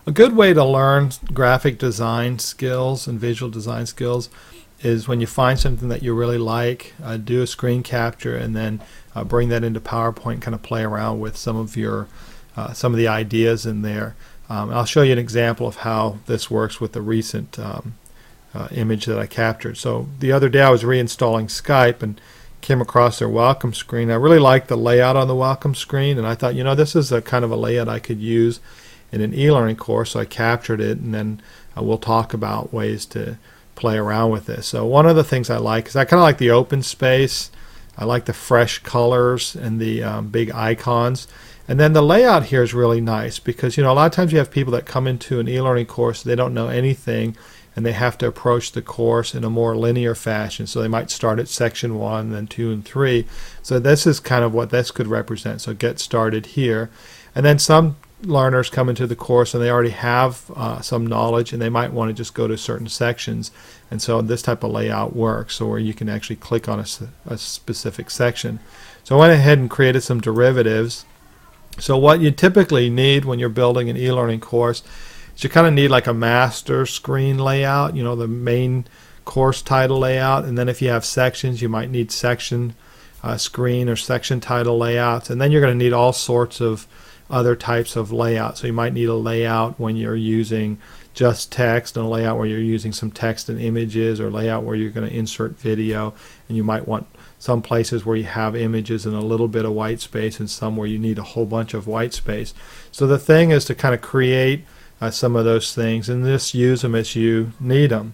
A good way to learn graphic design skills and visual design skills is when you find something that you really like, do a screen capture and then bring that into PowerPoint, kind of play around with some of the ideas in there. I'll show you an example of how this works with the recent image that I captured. So the other day I was reinstalling Skype and came across their welcome screen. I really liked the layout on the welcome screen, and I thought, this is a kind of a layout I could use in an e-learning course, so I captured it, and then we'll talk about ways to play around with this. So one of the things I like is I kind of like the open space. I like the fresh colors and the big icons. And then the layout here is really nice because a lot of times you have people that come into an e-learning course, they don't know anything, and they have to approach the course in a more linear fashion. So they might start at section 1, then 2 and 3. So this is kind of what this could represent. So get started here. And then some learners come into the course and they already have some knowledge, and they might want to just go to certain sections, and so this type of layout works, so where you can actually click on a specific section. So I went ahead and created some derivatives. So what you typically need when you're building an e-learning course is you kind of need like a master screen layout, the main course title layout, and then if you have sections you might need section screen or section title layouts, and then you're going to need all sorts of other types of layouts. So you might need a layout when you're using just text, and a layout where you're using some text and images, or a layout where you're going to insert video, and you might want some places where you have images and a little bit of white space, and some where you need a whole bunch of white space. So the thing is to kind of create some of those things and just use them as you need them.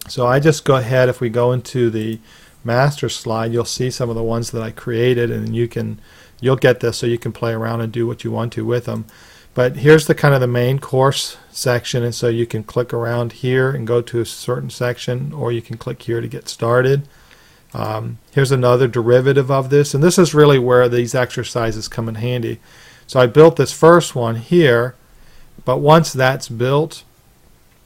So I just go ahead, if we go into the master slide, you'll see some of the ones that I created, and you'll get this so you can play around and do what you want to with them. But here's the kind of the main course section, and so you can click around here and go to a certain section, or you can click here to get started. Here's another derivative of this, and this is really where these exercises come in handy. So I built this first one here, but once that's built,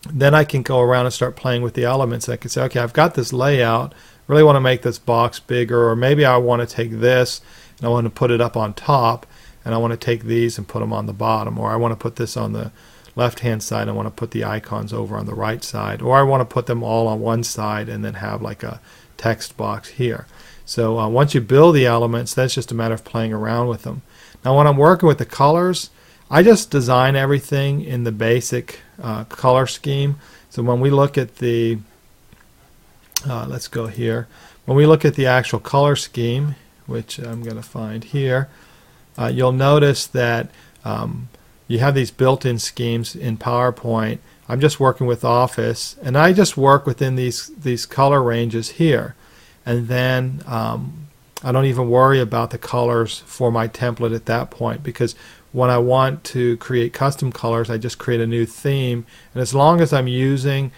then I can go around and start playing with the elements. I can say, okay, I've got this layout, really want to make this box bigger, or maybe I want to take this and I want to put it up on top, and I want to take these and put them on the bottom, or I want to put this on the left hand side, I want to put the icons over on the right side, or I want to put them all on one side and then have like a text box here. So once you build the elements, that's just a matter of playing around with them. Now when I'm working with the colors, I just design everything in the basic color scheme. So when we look at the let's go here. When we look at the actual color scheme, which I'm going to find here, you'll notice that you have these built-in schemes in PowerPoint. I'm just working with Office, and I just work within these color ranges here, and then I don't even worry about the colors for my template at that point, because when I want to create custom colors, I just create a new theme, and as long as I'm using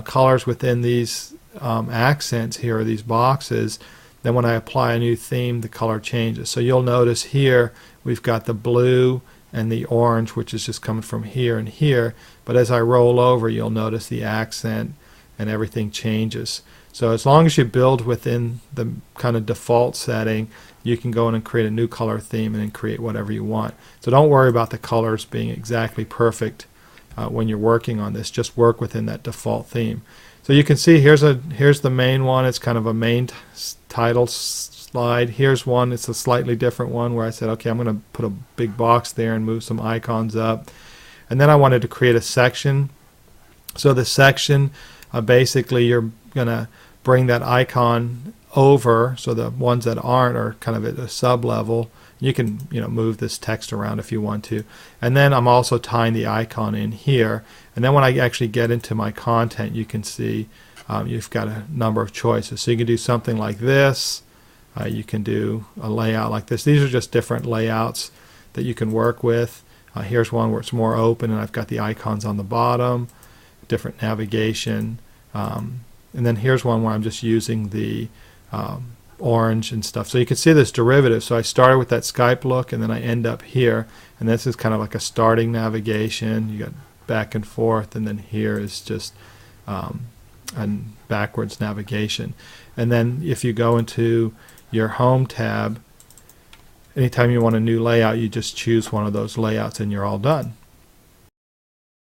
colors within these accents here, or these boxes, then when I apply a new theme, the color changes. So you'll notice here we've got the blue and the orange, which is just coming from here and here, but as I roll over, you'll notice the accent and everything changes. So as long as you build within the kind of default setting, you can go in and create a new color theme and then create whatever you want. So don't worry about the colors being exactly perfect when you're working on this. Just work within that default theme. So you can see here's the main one. It's kind of a main title slide. Here's one. It's a slightly different one where I said, okay, I'm going to put a big box there and move some icons up. And then I wanted to create a section. So the section, basically you're going to bring that icon over, so the ones that aren't are kind of at a sub level. You can move this text around if you want to. And then I'm also tying the icon in here. And then when I actually get into my content, you can see you've got a number of choices. So you can do something like this. You can do a layout like this. These are just different layouts that you can work with. Here's one where it's more open and I've got the icons on the bottom, different navigation. And then here's one where I'm just using the orange and stuff. So you can see this derivative. So I started with that Skype look, and then I end up here, and this is kind of like a starting navigation. You got back and forth, and then here is just a backwards navigation. And then if you go into your home tab, anytime you want a new layout, you just choose one of those layouts and you're all done.